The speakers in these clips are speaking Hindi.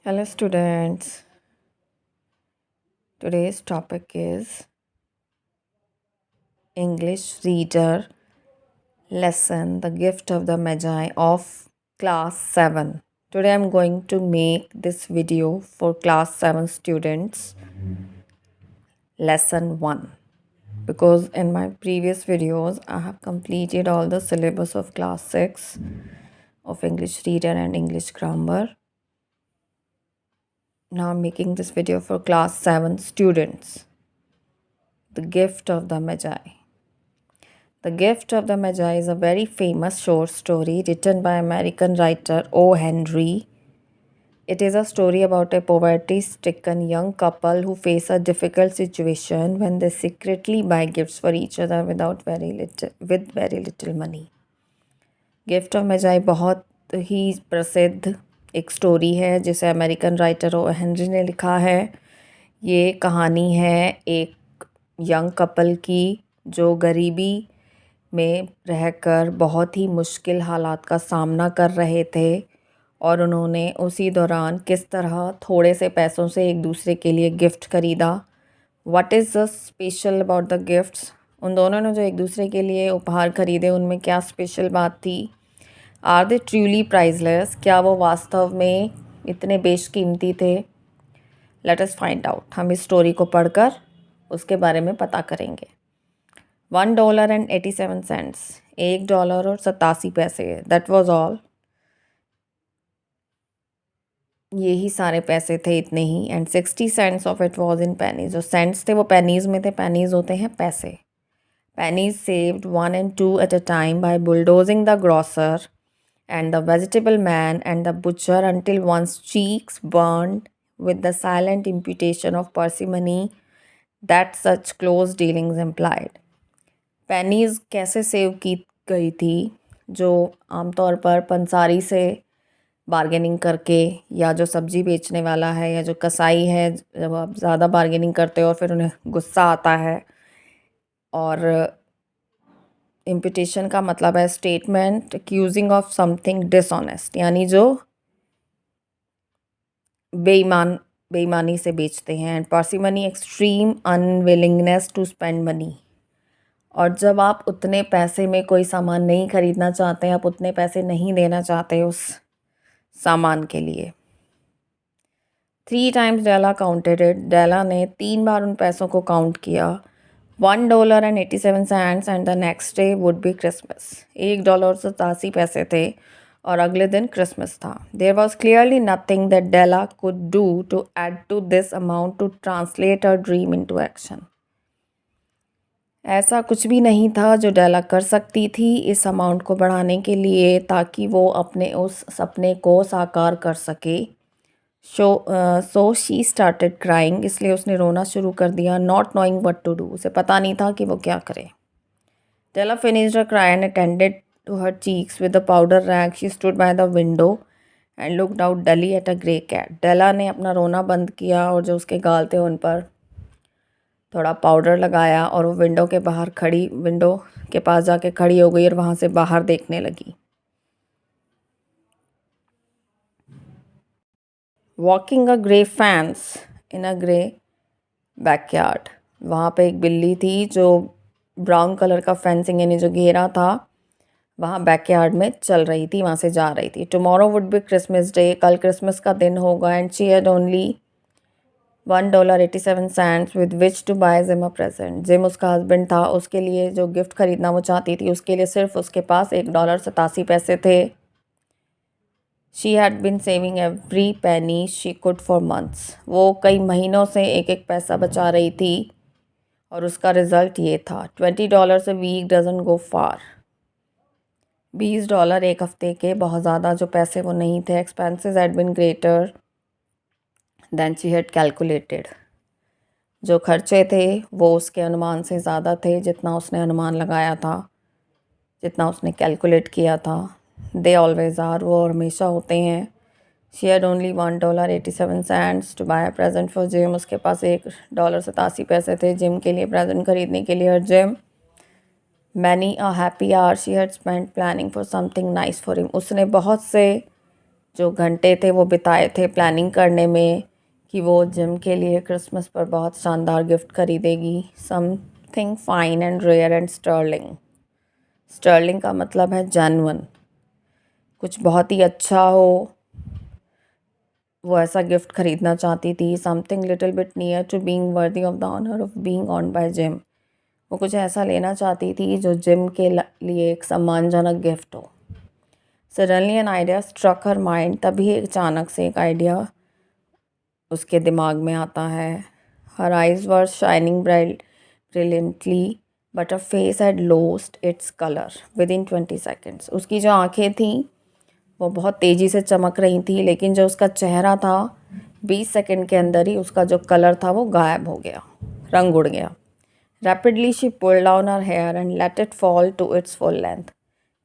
Hello, students. Today's topic is English Reader Lesson The Gift of the Magi of Class 7. Today I'm going to make this video for Class 7 students, Lesson 1. Because in my previous videos, I have completed all the syllabus of Class 6 of English Reader and English Grammar. Now I'm making this video for Class 7 students. The Gift of the Magi. The Gift of the Magi is a very famous short story written by American writer O. Henry. It is a story about a poverty-stricken young couple who face a difficult situation when they secretly buy gifts for each other with very little money. Gift of Magi बहुत ही प्रसिद्ध एक स्टोरी है जिसे अमेरिकन राइटर ओ हेनरी ने लिखा है। ये कहानी है एक यंग कपल की जो गरीबी में रहकर बहुत ही मुश्किल हालात का सामना कर रहे थे और उन्होंने उसी दौरान किस तरह थोड़े से पैसों से एक दूसरे के लिए गिफ्ट खरीदा। What is the special about the gifts? उन दोनों ने जो एक दूसरे के लिए उपहार खरीदे उनमें क्या स्पेशल बात थी? Are they truly priceless? क्या वो वास्तव में इतने बेशकीमती थे? Let us find out. हम इस स्टोरी को पढ़कर उसके बारे में पता करेंगे। $1.87, $1.87। That was all. यही सारे पैसे थे, इतने ही। And 60 cents of it was in pennies. जो सेंट्स थे वो पेनीज में थे। पेनीज होते हैं पैसे। Pennies saved 1 and 2 at a time by bulldozing the grocer and the vegetable man and the butcher until one's cheeks burned with the silent imputation of parsimony that such close dealings implied. Pennies कैसे सेव की गई थी? जो आमतौर पर पंसारी से बार्गेनिंग करके, या जो सब्ज़ी बेचने वाला है, या जो कसाई है, जब आप ज़्यादा बार्गेनिंग करते हो और फिर उन्हें गुस्सा आता है। और इम्पिटेशन का मतलब है statement accusing of something dishonest, यानी जो बेईमानी से बेचते हैं। And parsimony extreme unwillingness to spend money. और जब आप उतने पैसे में कोई सामान नहीं खरीदना चाहते, आप उतने पैसे नहीं देना चाहते उस सामान के लिए। 3 times Della counted it. Della ने 3 बार उन पैसों को काउंट किया। $1.87 and the next day would be Christmas. $1.87 थे और अगले दिन क्रिसमस था। There was clearly nothing that Della could do to add to this amount to translate a dream into action. ऐसा कुछ भी नहीं था जो डेला कर सकती थी इस अमाउंट को बढ़ाने के लिए, ताकि वो अपने उस सपने को साकार कर सके। So she started crying. इसलिए उसने रोना शुरू कर दिया। Not knowing what to do. उसे पता नहीं था कि वो क्या करे। Della finished her cry and attended to her cheeks with the powder rag. She stood by the window and looked out dully at a grey cat. Della ने अपना रोना बंद किया और जो उसके गाल थे उन पर थोड़ा पाउडर लगाया और वो विंडो के पास जाके खड़ी हो गई और वहाँ से बाहर देखने लगी। वॉकिंग अ ग्रे फैंस इन अ ग्रे बैकयार्ड। वहाँ पे एक बिल्ली थी जो ब्राउन कलर का फेंसिंग, यानी जो घेरा था, वहाँ बैकयार्ड में चल रही थी, वहाँ से जा रही थी। Tomorrow would be Christmas day. कल क्रिसमस का दिन होगा। And she had only $1.87 with which to buy Jim a present. Jim उसका हस्बैंड था, उसके लिए जो गिफ्ट खरीदना वो चाहती थी, उसके लिए सिर्फ उसके पास $1.87 थे। She had bin saving every penny she could for months. वो कई महीनों से एक एक पैसा बचा रही थी और उसका रिज़ल्ट ये था। $20 a week doesn't go far। $20 एक हफ्ते के बहुत ज़्यादा जो पैसे वो नहीं थे। Expenses had been greater than she had calculated. जो खर्चे थे वो उसके अनुमान से ज़्यादा थे, जितना उसने अनुमान लगाया था, जितना उसने कैलकुलेट किया था। They always are. वो हमेशा होते हैं। She had only $1.87 to buy a present for Jim. उसके पास $1.87 थे जिम के लिए, प्रेजेंट खरीदने के लिए। और Jim many a happy hour she had spent planning for something nice for him. उसने बहुत से जो घंटे थे वो बिताए थे प्लानिंग करने में कि वो जिम के लिए क्रिसमस पर बहुत शानदार गिफ्ट खरीदेगी, something fine and rare and sterling. Sterling का मतलब है जेन्युइन, कुछ बहुत ही अच्छा हो, वो ऐसा गिफ्ट खरीदना चाहती थी। Something little bit near to being worthy of the honour of being on by Jim. वो कुछ ऐसा लेना चाहती थी जो जिम के लिए एक सम्मानजनक गिफ्ट हो। Suddenly an idea struck her mind. तभी अचानक से एक आइडिया उसके दिमाग में आता है। Her eyes were shining brilliantly but her face had lost its colour with in 20 seconds. उसकी जो आंखें थीं वो बहुत तेज़ी से चमक रही थी, लेकिन जो उसका चेहरा था 20 सेकंड के अंदर ही उसका जो कलर था वो गायब हो गया, रंग उड़ गया। Rapidly she pulled down her hair and let it fall to its full length.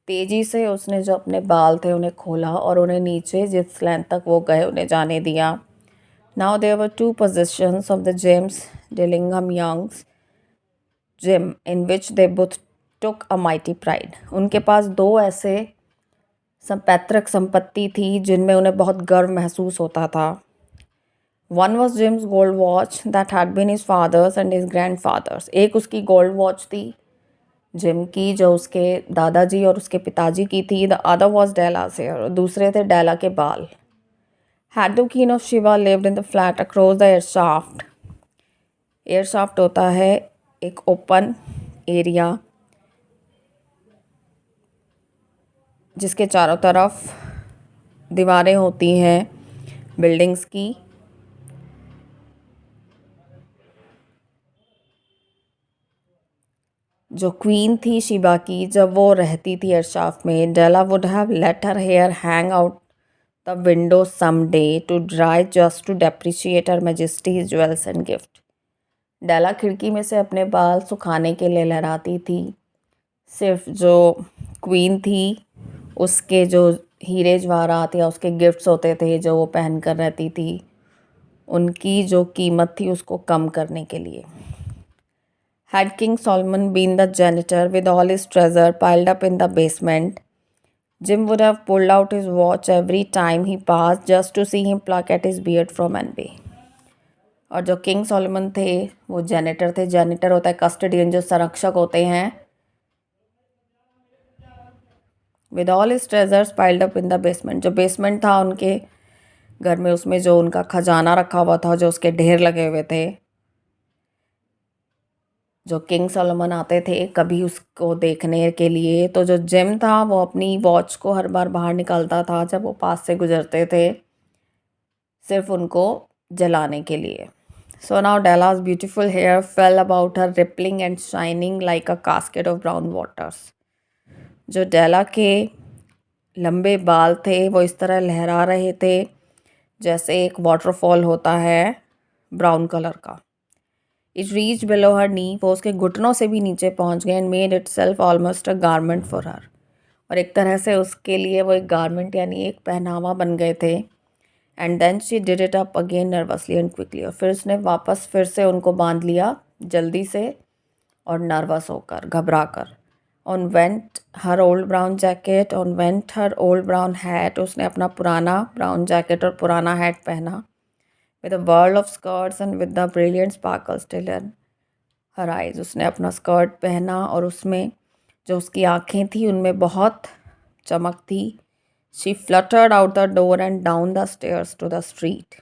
तेज़ी से उसने जो अपने बाल थे उन्हें खोला और उन्हें नीचे जिस लेंथ तक वो गए उन्हें जाने दिया। Now there were 2 positions of the Jims Dillingham Youngs Jim in which they both took a mighty pride. उनके पास 2 ऐसे पैतृक संपत्ति थी जिनमें उन्हें बहुत गर्व महसूस होता था। One was Jim's gold watch that had been his father's and his grandfather's. एक उसकी गोल्ड वॉच थी जिम की जो उसके दादाजी और उसके पिताजी की थी। द अदर वॉज डेला's हेयर, और दूसरे थे डेला के बाल। हैड कीन of Shiva lived in the flat across the air shaft. Air shaft होता है एक ओपन एरिया जिसके चारों तरफ दीवारें होती हैं बिल्डिंग्स की। जो क्वीन थी शिबा की, जब वो रहती थी एयरशाफ्ट में, Della would have let her hair hang out the window some day to dry just to depreciate her majesty's jewels and gift. Della खिड़की में से अपने बाल सुखाने के लिए लहराती थी। सिर्फ जो क्वीन थी उसके जो हीरे जवाहरात या उसके गिफ्ट्स होते थे जो वो पहन कर रहती थी, उनकी जो कीमत थी उसको कम करने के लिए। Had King Solomon been the janitor with all his treasure piled up in the basement, Jim would have pulled out his watch every time he passed just to see him pluck at his beard from envy. और जो किंग सोलोमन थे वो जैनिटर थे। जैनिटर होता है कस्टडियन, जो संरक्षक होते हैं। With all his treasures piled up in the basement, जो बेसमेंट था उनके घर में, उसमें जो उनका खजाना रखा हुआ था, जो उसके ढेर लगे हुए थे। जो किंग सोलोमन आते थे कभी उसको देखने के लिए, तो जो जिम था वो अपनी वॉच को हर बार बाहर निकालता था जब वो पास से गुजरते थे, सिर्फ उनको जलाने के लिए। So now Della's beautiful hair fell about her rippling and shining like a casket of brown waters. जो डेला के लंबे बाल थे वो इस तरह लहरा रहे थे जैसे एक वाटरफॉल होता है ब्राउन कलर का। इट रीच बिलो हर नी, वो उसके घुटनों से भी नीचे पहुंच गए। And made it self almost a garment for her, और एक तरह से उसके लिए वो एक गारमेंट यानी एक पहनावा बन गए थे। And then she did it up again nervously and quickly, और फिर उसने वापस फिर से उनको बांध लिया जल्दी से और नर्वस होकर, घबरा कर। On went her old brown jacket, on went her old brown hat, उसने अपना पुराना ब्राउन जैकेट और पुराना हैट पहना। with a whirl of skirts and with the brilliant sparkle still in her eyes, उसने अपना स्कर्ट पहना और उसमें जो उसकी आँखें थी उनमें बहुत चमक थी। She fluttered out the door and down the stairs to the street.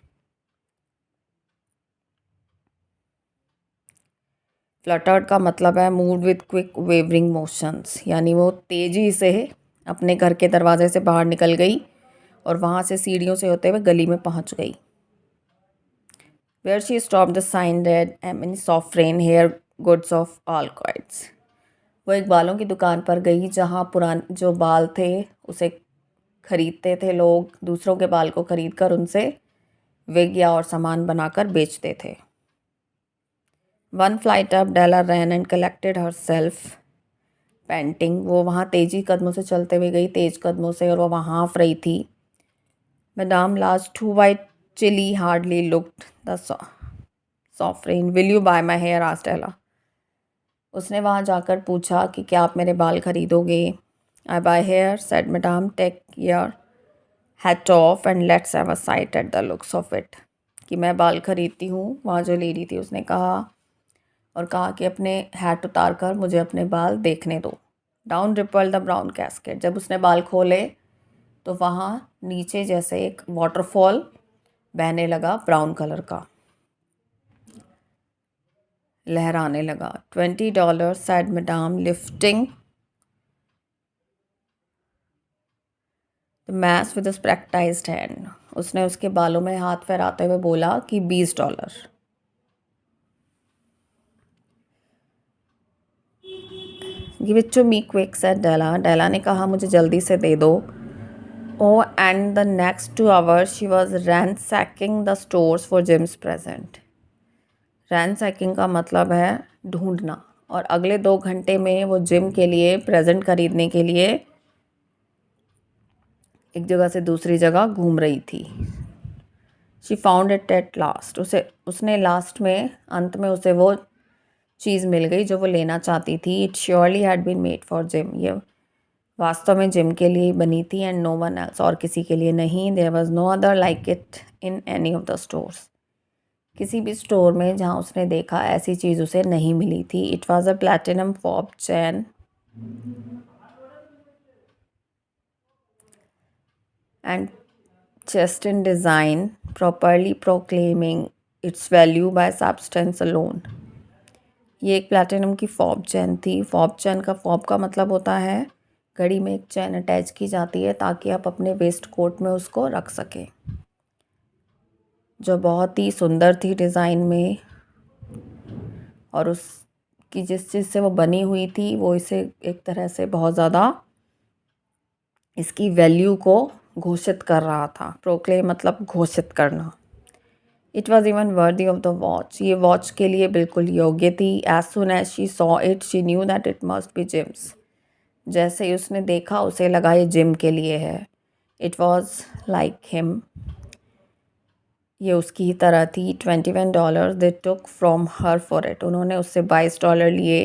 Fluttered का मतलब है moved with quick wavering motions, यानी वो तेज़ी से अपने घर के दरवाजे से बाहर निकल गई और वहाँ से सीढ़ियों से होते हुए गली में पहुँच गई। Where she stopped the sign read, soft rain hair goods of all kinds. वो एक बालों की दुकान पर गई जहाँ पुराने जो बाल थे उसे खरीदते थे लोग, दूसरों के बाल को खरीद कर उनसे विग या और सामान बनाकर बेचते थे। One flight up, Della ran and collected herself panting. वो वहाँ तेजी कदमों से चलते हुए गई, तेज कदमों से, और वो वहाँ हाँफ रही थी। Madame Last, too white chilly hardly looked the sovereign. Will you buy my hair? asked Ella. उसने वहाँ जाकर पूछा कि क्या आप मेरे बाल खरीदोगे? I buy hair, said Madame. Take your hat off and let's have a sight at the looks of it. कि मैं बाल खरीदती हूँ, वहाँ जो लेडी थी उसने कहा और कहा कि अपने हैट उतार कर मुझे अपने बाल देखने दो. Down ripple the brown casket. जब उसने बाल खोले तो वहाँ नीचे जैसे एक वाटरफॉल बहने लगा ब्राउन कलर का, लहराने लगा. $20 said madame lifting the mass with a practiced hand. उसने उसके बालों में हाथ फहराते हुए बोला कि $20. Give it to me quick, said Della. Della ने कहा मुझे जल्दी से दे दो. Oh, and the next 2 hours she was ransacking the stores for Jim's present. Ransacking का मतलब है ढूंढना, और अगले 2 घंटे में वो जिम के लिए प्रेजेंट खरीदने के लिए एक जगह से दूसरी जगह घूम रही थी. She found it at last. उसने लास्ट में, अंत में उसे वो चीज़ मिल गई जो वो लेना चाहती थी. It surely had been made for Jim. ये वास्तव में जिम के लिए बनी थी, and no one else, और किसी के लिए नहीं. There was no other like it in any of the stores. किसी भी स्टोर में जहाँ उसने देखा ऐसी चीज़ उसे नहीं मिली थी. It was a platinum fob chain and chest in design, properly proclaiming its value by substance alone. ये एक प्लैटिनम की फॉब चैन थी. फॉब चैन का, फॉब का मतलब होता है घड़ी में एक चैन अटैच की जाती है ताकि आप अपने वेस्ट कोट में उसको रख सकें, जो बहुत ही सुंदर थी डिज़ाइन में, और उसकी जिस चीज़ से वो बनी हुई थी वो इसे एक तरह से बहुत ज़्यादा इसकी वैल्यू को घोषित कर रहा था. प्रोक्लेम मतलब घोषित करना. It was even worthy of the watch. ये वॉच के लिए बिल्कुल योग्य थी. As soon as she saw it she knew that it must be Jim's. जैसे ही उसने देखा उसे लगा ये जिम के लिए है. It was like him. ये उसकी ही तरह थी. $21 they took from her for it. उन्होंने उससे $22 लिए.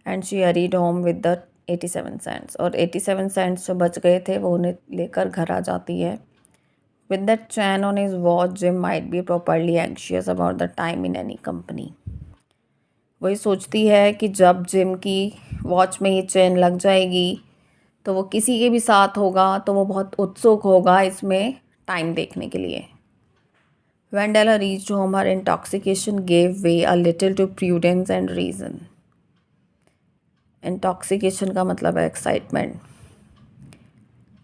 And she hurried home with the 87 cents. और 87 सेंट्स जो बच गए थे वो उन्हें लेकर घर आ जाती है. With that chain on his watch, Jim might be properly anxious about the time in any company. वही सोचती है कि जब जिम की वॉच में ये चेन लग जाएगी तो वो किसी के भी साथ होगा तो वो बहुत उत्सुक होगा इसमें टाइम देखने के लिए. When Della reached home, her intoxication gave way a little to prudence and reason. Intoxication का मतलब है excitement.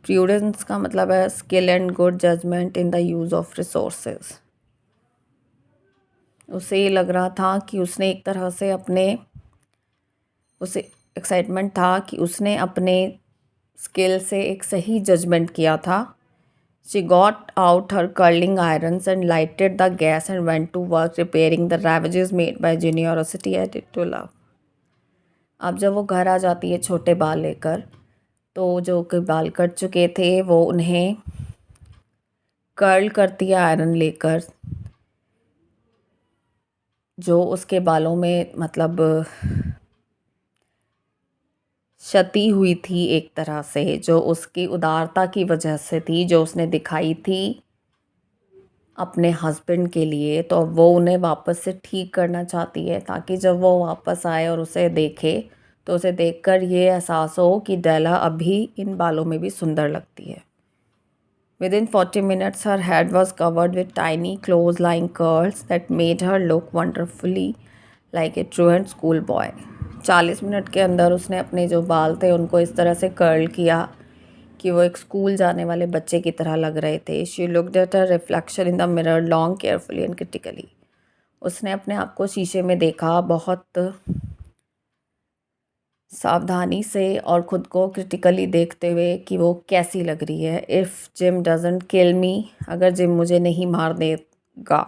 प्रूडेंस का मतलब है skill and good judgement in the use of resources. उसे ये लग रहा था कि उसने एक तरह से उसे एक्साइटमेंट था कि उसने अपने स्किल से एक सही जजमेंट किया था. She got out her curling irons and lighted the gas and went to work repairing the ravages made by generosity added to love. अब जब वो घर आ जाती है छोटे बाल लेकर, तो जो कि बाल कट चुके थे वो उन्हें कर्ल करती है आयरन लेकर, जो उसके बालों में मतलब क्षति हुई थी एक तरह से, जो उसकी उदारता की वजह से थी, जो उसने दिखाई थी अपने हस्बैंड के लिए. तो वो उन्हें वापस से ठीक करना चाहती है ताकि जब वो वापस आए और उसे देखे तो उसे देखकर ये एहसास हो कि डेला अभी इन बालों में भी सुंदर लगती है. Within 40 minutes her head was covered with tiny close-lying curls that made her look wonderfully like a truant schoolboy. 40 minute के अंदर उसने अपने जो बाल थे उनको इस तरह से कर्ल किया कि वो एक स्कूल जाने वाले बच्चे की तरह लग रहे थे. She looked at her reflection in the mirror long, carefully and critically. उसने अपने आप को शीशे में देखा बहुत सावधानी से और ख़ुद को क्रिटिकली देखते हुए कि वो कैसी लग रही है. If Jim doesn't kill me, अगर जिम मुझे नहीं मार देगा.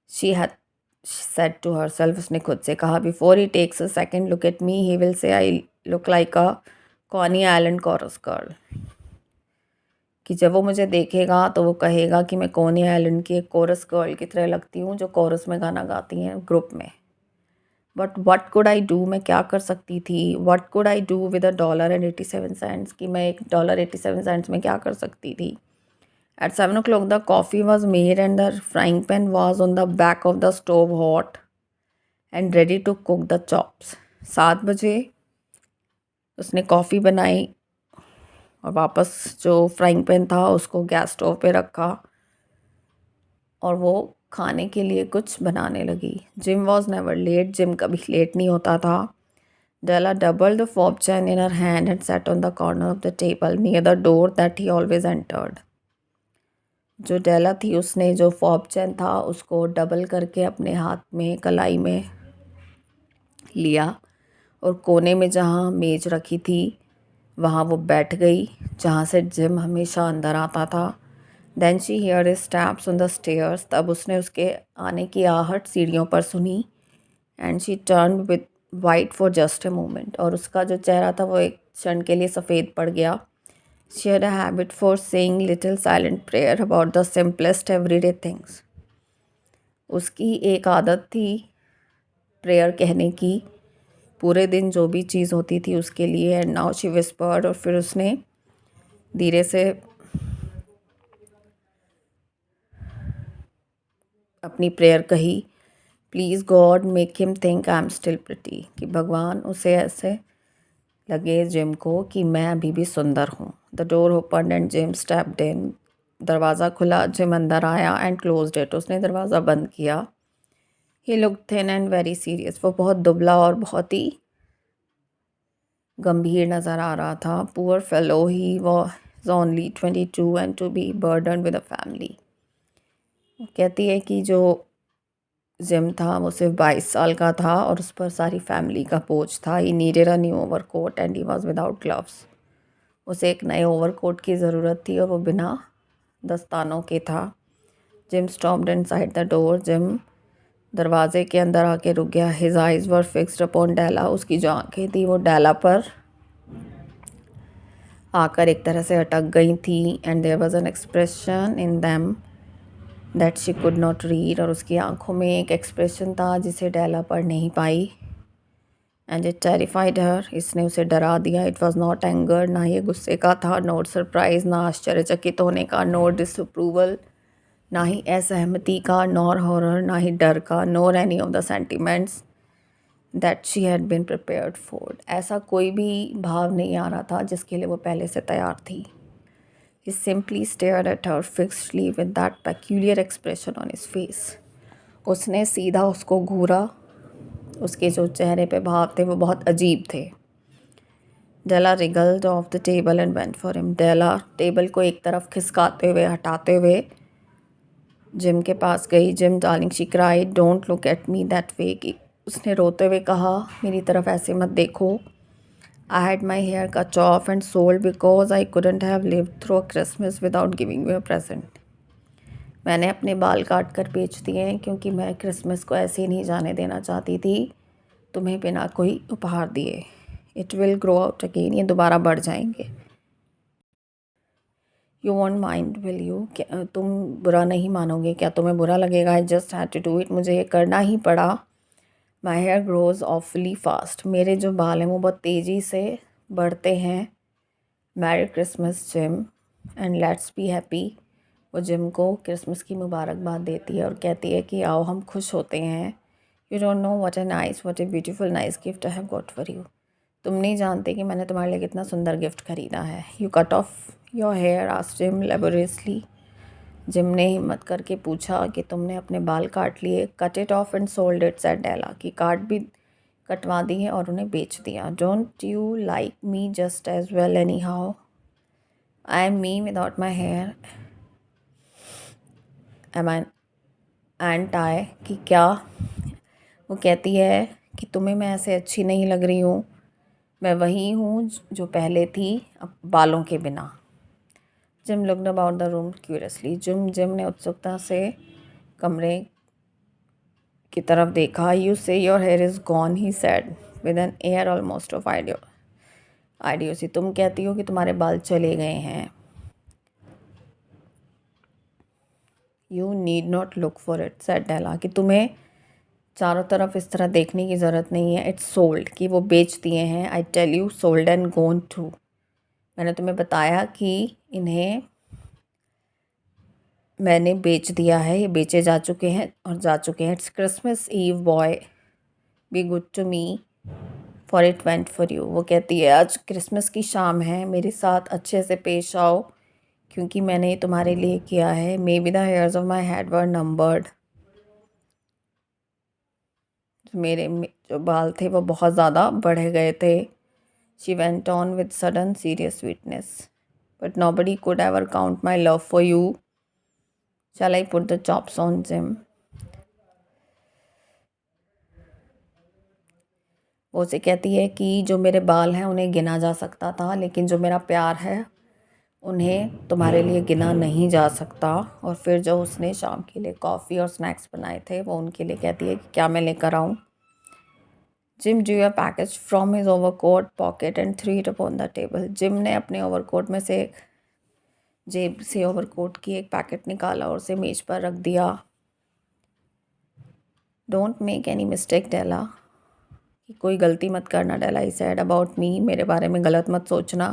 She had said to herself, उसने खुद से कहा. Before he takes a second look at me he will say I look like a Coney Island chorus girl. कि जब वो मुझे देखेगा तो वो कहेगा कि मैं कॉनी आइलैंड की एक कोरस गर्ल की तरह लगती हूँ जो कोरस में गाना गाती हैं ग्रुप में. But what could I do, मैं क्या कर सकती थी. What could I do with $1.87 कि मैं $1.87 में क्या कर सकती थी. At 7 o'clock, the coffee was made and the frying pan was on the back of the stove hot and ready to cook the chops. 7 बजे उसने कॉफ़ी बनाई और वापस जो फ्राइंग पैन था उसको गैस स्टोव पे रखा और वो खाने के लिए कुछ बनाने लगी. Jim was never late. Jim कभी लेट नहीं होता था. Della doubled the fob chain in her hand and sat on the corner of the table near the door that he always entered. जो डेला थी उसने जो फॉब चैन था उसको डबल करके अपने हाथ में कलाई में लिया और कोने में जहाँ मेज रखी थी वहाँ वो बैठ गई जहाँ से जिम हमेशा अंदर आता था. Then she hear his steps on the stairs. तब उसने उसके आने की आहट सीढ़ियों पर सुनी. And she turn with white for just a moment. और उसका जो चेहरा था वो एक क्षण के लिए सफ़ेद पड़ गया. She had a habit for saying little silent prayer about the simplest everyday things. उसकी एक आदत थी प्रेयर कहने की पूरे दिन जो भी चीज़ होती थी उसके लिए. And now she whispered. और फिर उसने धीरे से अपनी प्रेयर कही. Please God make him think I am still pretty. कि भगवान उसे ऐसे लगे जिम को कि मैं अभी भी सुंदर हूँ. The door open and gym stepped in. दरवाज़ा खुला. जिम अंदर आया एंड क्लोज्ड इट. उसने दरवाज़ा बंद किया. He look thin and very serious. वो बहुत दुबला और बहुत ही गंभीर नज़र आ रहा था. Poor fellow, he was only 22 and to be burden with a family. कहती है कि जो जिम था वो सिर्फ 22 साल का था और उस पर सारी फैमिली का बोझ था. He needed a new overcoat and he was without gloves. उसे एक नए ओवरकोट की ज़रूरत थी और वो बिना दस्तानों के था. Jim stopped inside the door. Jim दरवाजे के अंदर आके रुक गया. His eyes were fixed upon Della. उसकी जो आंखें थी वो डेला पर आकर एक तरह से अटक गई थी. And there was an expression in them that she could not read. और उसकी आंखों में एक एक्सप्रेशन था जिसे डेला पढ़ नहीं पाई. And it terrified her. इसने उसे डरा दिया. It was not anger. ना ये गुस्से का था. Not surprise. ना आश्चर्यचकित होने का. Not disapproval. ना ही असहमति का. Nor horror. ना ही डर का. Nor any of the sentiments that she had been prepared for. ऐसा कोई भी भाव नहीं आ रहा था जिसके लिए वो पहले से तैयार थी. He simply stared at her fixedly with that peculiar expression on his face. उसने सीधा उसको घूरा. उसके जो चेहरे पे भाव थे वो बहुत अजीब थे. Della wriggled off the table and went for him. Della table को एक तरफ खिसकाते हुए हटाते हुए जिम के पास गई. Gym darling she cried, don't look at me that way. कि उसने रोते हुए कहा मेरी तरफ ऐसे मत देखो. I had my hair cut off and sold because I couldn't have lived through a Christmas without giving you a present. मैंने अपने बाल काट कर बेच दिए हैं क्योंकि मैं क्रिसमस को ऐसे ही नहीं जाने देना चाहती थी तुम्हें बिना कोई उपहार दिए. It will grow out again. ये दोबारा बढ़ जाएंगे. You won't mind will you. तुम बुरा नहीं मानोगे क्या. तुम्हें बुरा लगेगा. I just had to do it. मुझे ये करना ही पड़ा. My hair grows awfully fast. मेरे जो बाल हैं वो बहुत तेज़ी से बढ़ते हैं. Merry Christmas gym and let's be happy. वो जिम को क्रिसमस की मुबारकबाद देती है और कहती है कि आओ हम खुश होते हैं. You don't know what a beautiful nice gift I have got for you. तुम नहीं जानते कि मैंने तुम्हारे लिए कितना सुंदर गिफ्ट खरीदा है. You cut off your hair asked Jim laboriously. Jim ने हिम्मत करके पूछा कि तुमने अपने बाल काट लिए. Cut it off and sold it said Della. कि काट भी कटवा दी है और उन्हें बेच दिया. Don't you like me just as well anyhow. I am me without my hair. Am I ain't I. कि क्या. वो कहती है कि तुम्हें मैं ऐसे अच्छी नहीं लग रही हूँ. मैं वही हूँ जो पहले थी अब बालों के बिना. Jim looked about the room curiously. Jim ने उत्सुकता से कमरे की तरफ देखा. You say your hair is gone he said with an air almost of idiocy. तुम कहती हो कि तुम्हारे बाल चले गए हैं. You need not look for it said Della. कि तुम्हें चारों तरफ इस तरह देखने की ज़रूरत नहीं है. It's sold. कि वो बेच दिए हैं. I tell you sold and gone too. मैंने तुम्हें बताया कि इन्हें मैंने बेच दिया है, ये बेचे जा चुके हैं और जा चुके हैं। It's Christmas eve boy, be good to me for it went for you. वो कहती है आज क्रिसमस की शाम है, मेरे साथ अच्छे से पेश आओ क्योंकि मैंने ये तुम्हारे लिए किया है। May be the hairs of my head were numbered. मेरे जो बाल थे वो बहुत ज़्यादा बढ़ गए थे। She went on with sudden serious sweetness, but nobody could ever count my love for you. Shall I put the chops on Jim. वो उसे कहती है कि जो मेरे बाल हैं उन्हें गिना जा सकता था, लेकिन जो मेरा प्यार है उन्हें तुम्हारे लिए गिना नहीं जा सकता। और फिर जो उसने शाम के लिए कॉफ़ी और स्नैक्स बनाए थे वो उनके लिए कहती है कि क्या मैं लेकर आऊँ। Gym drew a package from his overcoat pocket and threw it upon the table। Gym ने अपने ओवरकोट में से जेब से ओवरकोट की एक पैकेट निकाला और उसे मेज पर रख दिया। डोंट मेक एनी मिस्टेक डेला, कि कोई गलती मत करना डेला। ही सेड अबाउट मी, मेरे बारे में गलत मत सोचना।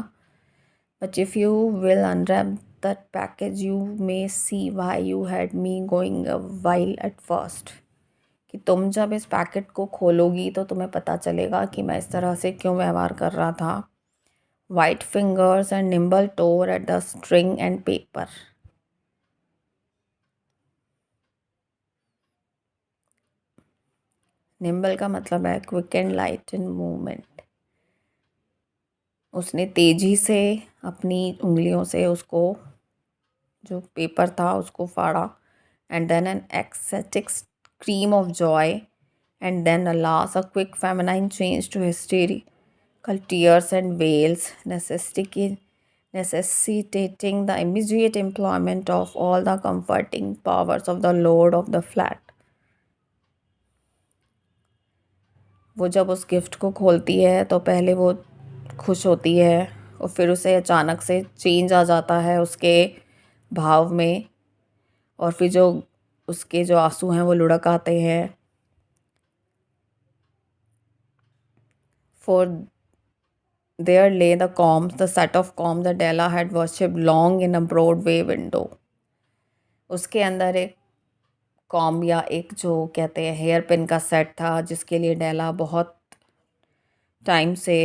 But if you will unwrap that package you may see why you had me going a while at first. कि तुम जब इस पैकेट को खोलोगी तो तुम्हें पता चलेगा कि मैं इस तरह से क्यों व्यवहार कर रहा था। White fingers and nimble tore at the string and paper. Nimble का मतलब है quick and light in movement. उसने तेजी से अपनी उंगलियों से उसको जो पेपर था उसको फाड़ा। And then an ecstatic scream of joy, and then alas a quick feminine change to hysterical tears and wails, necessitating the immediate employment of all the comforting powers of the lord of the flat। वो जब उस गिफ्ट को खोलती है तो पहले वो खुश होती है और फिर उसे अचानक से चेंज आ जाता है उसके भाव में, और फिर जो उसके जो आंसू हैं वो लुढ़क आते हैं। For there lay the combs, the set of combs that Della had worshipped long in a Broadway window। उसके अंदर एक कॉम्ब या एक जो कहते हैं हेयर पिन का सेट था जिसके लिए डेला बहुत टाइम से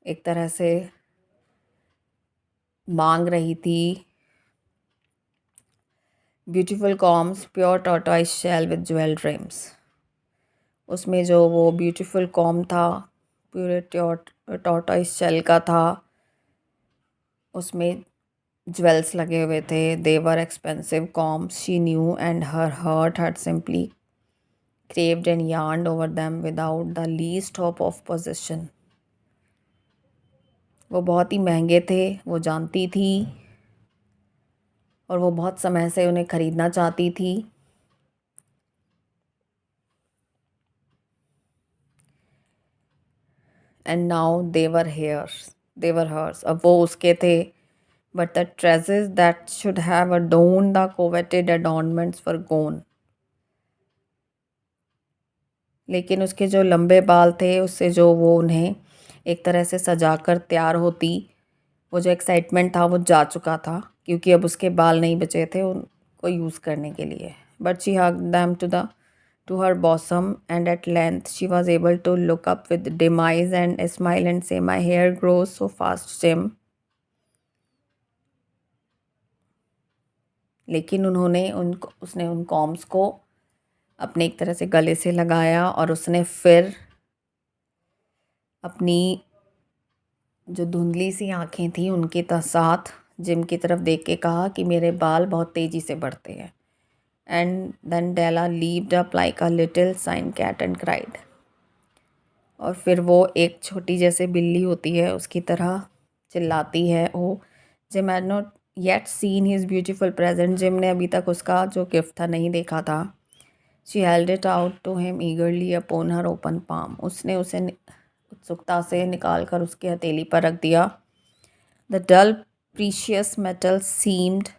एक तरह से मांग रही थी। Beautiful combs, pure tortoise shell with jewel rims. उसमें जो वो ब्यूटीफुल कॉम्ब था प्योर टॉर्टोइस शेल का था, उसमें ज्वेल्स लगे हुए थे। They were expensive combs she knew, and her heart had simply craved and yearned over them without the least hope of possession। वो बहुत ही महंगे थे, वो जानती थी, और वो बहुत समय से उन्हें ख़रीदना चाहती थी। And now they were hers, अब वो उसके थे। But the tresses that should have adorned the coveted adornments were gone। लेकिन उसके जो लंबे बाल थे उससे जो वो उन्हें एक तरह से सजा कर तैयार होती, वो जो एक्साइटमेंट था वो जा चुका था क्योंकि अब उसके बाल नहीं बचे थे उनको यूज़ करने के लिए। But she hugged them to her bosom, and at length she was able to look up with dim eyes and a smile and say, my hair grows so fast Jim। लेकिन उसने उन कॉम्स को अपने एक तरह से गले से लगाया और उसने फिर अपनी जो धुंधली सी आँखें थी उनके साथ जिम की तरफ देख के कहा कि मेरे बाल बहुत तेज़ी से बढ़ते हैं। And then Della leaved up like a little sign cat and cried. और फिर वो एक छोटी जैसे बिल्ली होती है उसकी तरह चिल्लाती है। Oh Jim had not yet seen his beautiful present. Jim ने अभी तक उसका जो गिफ्ट था नहीं देखा था। She held it out to him eagerly upon her open palm. उसने उसे उत्सुकता से निकाल कर उसकी हथेली पर रख दिया। The dull precious metal seemed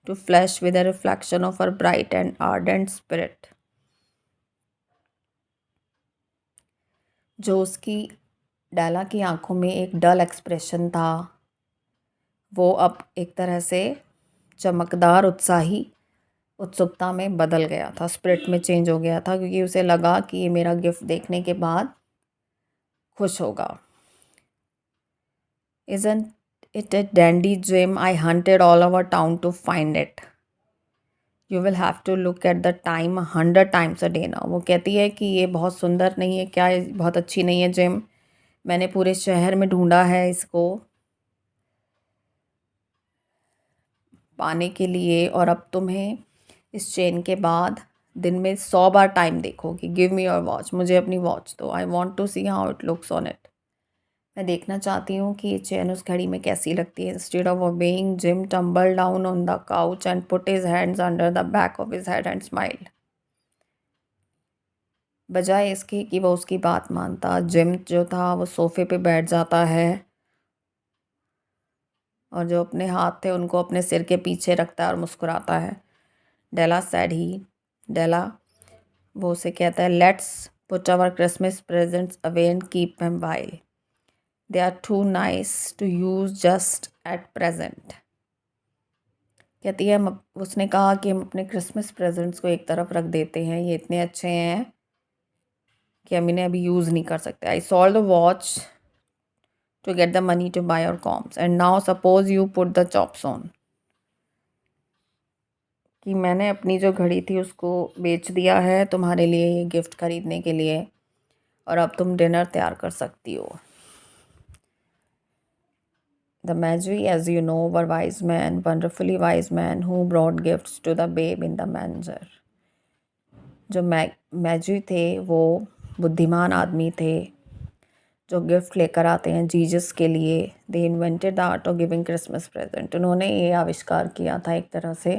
to flash with a reflection of her bright and ardent spirit. जो उसकी डेला की आंखों में एक डल एक्सप्रेशन था वो अब एक तरह से चमकदार उत्साही उत्सुकता में बदल गया था, स्पिरिट में चेंज हो गया था, क्योंकि उसे लगा कि ये मेरा गिफ्ट देखने के बाद खुश होगा। Isn't it a dandy gem? I hunted all over town to find it. You will have to look at the time 100 times a day now. वो कहती है कि ये बहुत सुंदर नहीं है क्या, ये बहुत अच्छी नहीं है जिम, मैंने पूरे शहर में ढूंढा है इसको पाने के लिए, और अब तुम्हें इस चेन के बाद दिन में 100 बार टाइम देखोगी। गिव मी योर वॉच, मुझे अपनी वॉच दो। I want to see how it looks on it. मैं देखना चाहती हूँ कि ये चेन उस घड़ी में कैसी लगती है। Instead of obeying, gym tumble down on the couch and put his hands under the back of his head and smiled. बजाय इसके कि वो उसकी बात मानता, जिम जो था वो सोफे पे बैठ जाता है और जो अपने हाथ थे उनको अपने सिर के पीछे रखता है और मुस्कुराता है। डेला सैड ही, डेला, वो उसे कहता है, let's put our Christmas presents away and keep them while they are too nice to use just at present. कहती है उसने कहा कि हम अपने क्रिसमस प्रेजेंट्स को एक तरफ रख देते हैं, ये इतने अच्छे हैं कि हम इन्हें अभी यूज़ नहीं कर सकते। I sold the watch to get the money to buy your combs and now suppose you put the chops on. कि मैंने अपनी जो घड़ी थी उसको बेच दिया है तुम्हारे लिए ये गिफ्ट खरीदने के लिए, और अब तुम डिनर तैयार कर सकती हो। The Magi, as you know, were wise men, wonderfully wise men who brought gifts to the babe in the manger. जो मैजी थे वो बुद्धिमान आदमी थे जो गिफ्ट लेकर आते हैं जीसस के लिए। They invented the art of giving Christmas present. उन्होंने ये आविष्कार किया था एक तरह से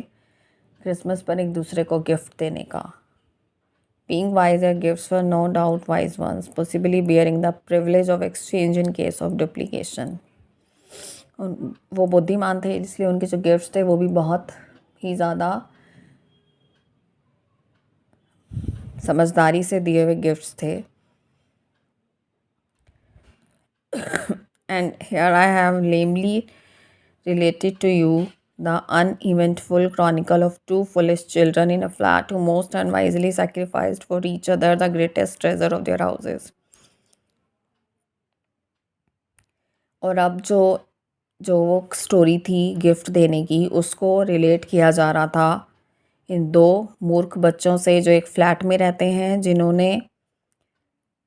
क्रिसमस पर एक दूसरे को गिफ्ट देने का। Being wise, their gifts were no doubt wise ones, possibly bearing the privilege of exchange in case of duplication. वो बुद्धिमान थे इसलिए उनके जो गिफ्ट्स थे वो भी बहुत ही ज़्यादा समझदारी से दिए हुए गिफ्ट्स थे। And here I have lamely related to you the uneventful chronicle of two foolish children in a flat who most unwisely sacrificed for each other the greatest treasure of their houses. और अब जो वो स्टोरी थी गिफ्ट देने की उसको रिलेट किया जा रहा था इन दो मूर्ख बच्चों से जो एक फ्लैट में रहते हैं, जिन्होंने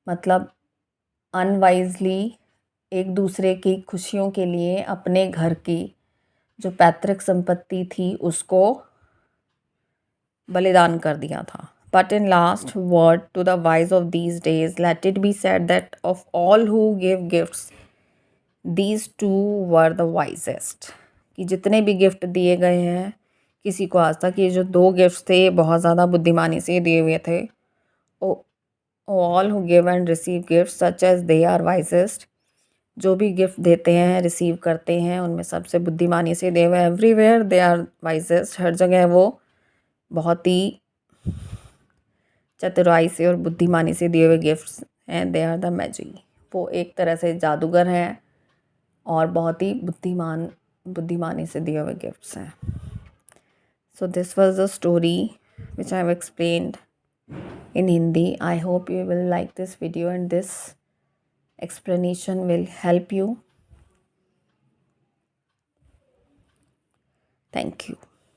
मतलब अनवाइजली एक दूसरे की खुशियों के लिए अपने घर की जो पैतृक संपत्ति थी उसको बलिदान कर दिया था। But in last word to the wise of these days, let it be said that of all who give gifts, these two were the wisest. कि जितने भी गिफ्ट दिए गए हैं किसी को आज तक, ये जो दो गिफ्ट्स थे बहुत ज़्यादा बुद्धिमानी से दिए हुए थे। All who give and receive gifts such as they are wisest, जो भी गिफ्ट देते हैं रिसीव करते हैं उनमें सबसे बुद्धिमानी से दिए हुए। एवरीवेयर दे आर वाइजेस्ट, हर जगह वो बहुत ही चतुराई से और बुद्धिमानी से दिए हुए गिफ्ट्स हैं। दे आर द मैजी, वो एक तरह से जादूगर हैं और बहुत ही बुद्धिमानी से दिए हुए गिफ्ट्स हैं। So this was the story which I have explained in Hindi. I hope you will like this video and this explanation will help you. Thank you.